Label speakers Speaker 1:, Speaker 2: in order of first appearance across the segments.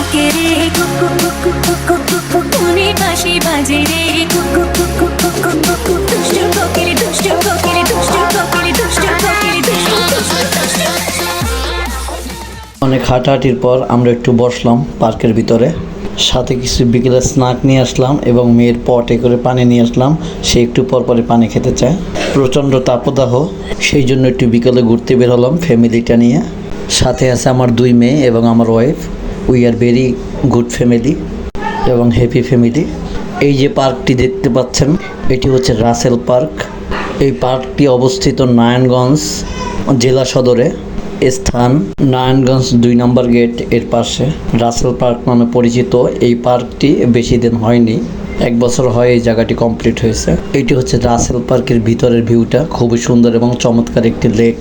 Speaker 1: ডাকে রে কুকু কুকু কুকু কুকু কোনে বাঁশি বাজে রে কুকু কুকু কুকু কুকু দুষ্টু কোকিল দুষ্টু কোকিল দুষ্টু কোকিল দুষ্টু কোকিল দুষ্টু দুষ্টু।
Speaker 2: অনেক হাঁটাহাঁটির পর আমরা একটু বসলাম পার্কের ভিতরে, সাথে কিছু বিকেলে স্ন্যাক নিয়ে আসলাম এবং মেয়ের পটে করে পানি নিয়ে আসলাম। সে একটু পর পরে পানি খেতে চায়। প্রচণ্ড তাপদাহ, সেই জন্য একটু বিকেলে ঘুরতে বের হলাম ফ্যামিলিটা নিয়ে। সাথে আছে আমার 2 মেয়ে এবং আমার wife. We are very good family এবং হ্যাপি ফ্যামিলি। এই যে পার্কটি দেখতে পাচ্ছেন, এটি হচ্ছে রাসেল পার্ক। এই পার্কটি অবস্থিত নারায়ণগঞ্জ জেলা সদরে, স্থান নারায়ণগঞ্জ 2 নম্বর গেট এর পাশে। রাসেল পার্ক নামে পরিচিত এই পার্কটি বেশি দিন হয়নি, 1 বছর হয় এই জায়গাটি কমপ্লিট হয়েছে। এটি হচ্ছে রাসেল পার্কের ভিতরের ভিউটা, খুবই সুন্দর এবং চমৎকার একটি লেক,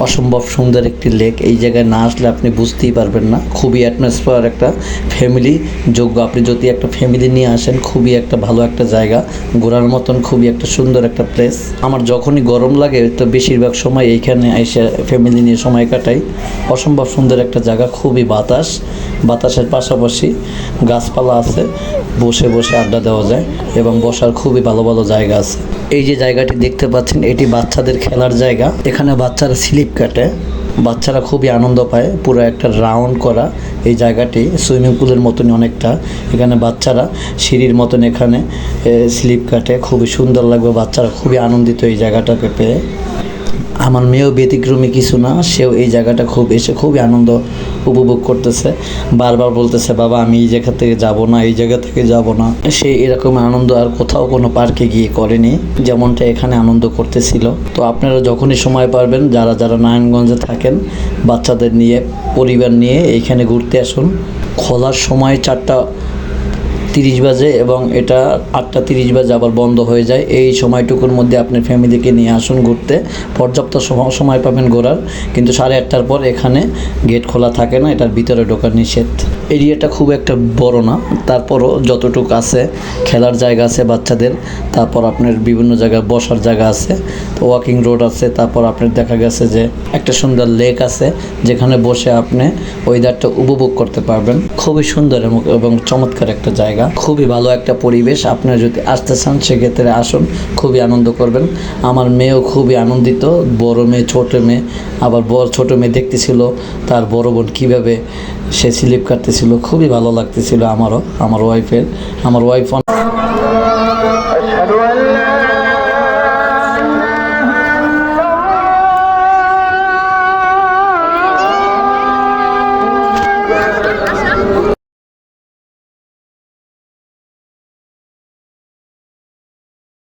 Speaker 2: অসম্ভব সুন্দর একটি লেক। এই জায়গায় না আসলে আপনি বুঝতেই পারবেন না। খুবই অ্যাটমসফিয়ার, একটা ফ্যামিলি যোগ্য। আপনি যদি একটা ফ্যামিলি নিয়ে আসেন, খুবই একটা ভালো একটা জায়গা, ঘোরার মতন খুবই একটা সুন্দর একটা প্লেস। আমার যখনই গরম লাগে তো বেশিরভাগ সময় এইখানে এসে ফ্যামিলি নিয়ে সময় কাটাই। অসম্ভব সুন্দর একটা জায়গা, খুবই বাতাসের পাশাপাশি গাছপালা আছে, বসে বসে আড্ডা দেওয়া যায় এবং বসার খুবই ভালো ভালো জায়গা আছে। এই যে জায়গাটি দেখতে পাচ্ছেন, এটি বাচ্চাদের খেলার জায়গা। এখানে বাচ্চারা স্লিপ কাটে, বাচ্চারা খুবই আনন্দ পায়। পুরো একটা রাউন্ড করা এই জায়গাটি, সুইমিং পুলের মতনই অনেকটা। এখানে বাচ্চারা সিঁড়ির মতন এখানে স্লিপ কাটে, খুবই সুন্দর লাগবে। বাচ্চারা খুবই আনন্দিত এই জায়গাটাকে পেয়ে। আমার মেয়েও ব্যতিক্রমী কিছু না, সেও এই জায়গাটা খুবই আনন্দ উপভোগ করতেছে। বারবার বলতেছে, বাবা আমি এই জায়গা থেকে যাব না, এই জায়গা থেকে যাব না। সে এরকম আনন্দ আর কোথাও কোনো পার্কে গিয়ে করেনি, যেমনটা এখানে আনন্দ করতেছিল। তো আপনারা যখনই সময় পারবেন, যারা যারা নারায়ণগঞ্জে থাকেন, বাচ্চাদের নিয়ে পরিবার নিয়ে এইখানে ঘুরতে আসুন। খোলার সময় 4:30 বাজে এবং এটা 8:30 বাজে আবার বন্ধ হয়ে যায়। এই সময়টুকুর মধ্যে আপনার ফ্যামিলিকে নিয়ে আসুন ঘুরতে, পর্যাপ্ত সময় পাবেন ঘোরার। কিন্তু 8:30টার পর এখানে গেট খোলা থাকে না, এটার ভিতরে ঢোকা নিষেধ। এরিয়াটা খুব একটা বড় না, তারপরও যতটুকু আছে খেলার জায়গা আছে বাচ্চাদের, তারপর আপনার বিভিন্ন জায়গায় বসার জায়গা আছে, ওয়াকিং রোড আছে, তারপর আপনার দেখা গেছে যে একটা সুন্দর লেক আছে, যেখানে বসে আপনি ওয়েদারটা উপভোগ করতে পারবেন। খুবই সুন্দর এবং চমৎকার একটা জায়গা, খুবই ভালো একটা পরিবেশ। আপনারা যদি আসতে চান সেক্ষেত্রে আসুন, খুবই আনন্দ করবেন। আমার মেয়েও খুবই আনন্দিত, বড় মেয়ে ছোট মেয়ে, আবার ছোট মেয়ে দেখতেছিল তার বড় বোন কীভাবে সে স্লিপ কাটতেছিল, খুবই ভালো লাগতেছিল আমারও, আমার ওয়াইফ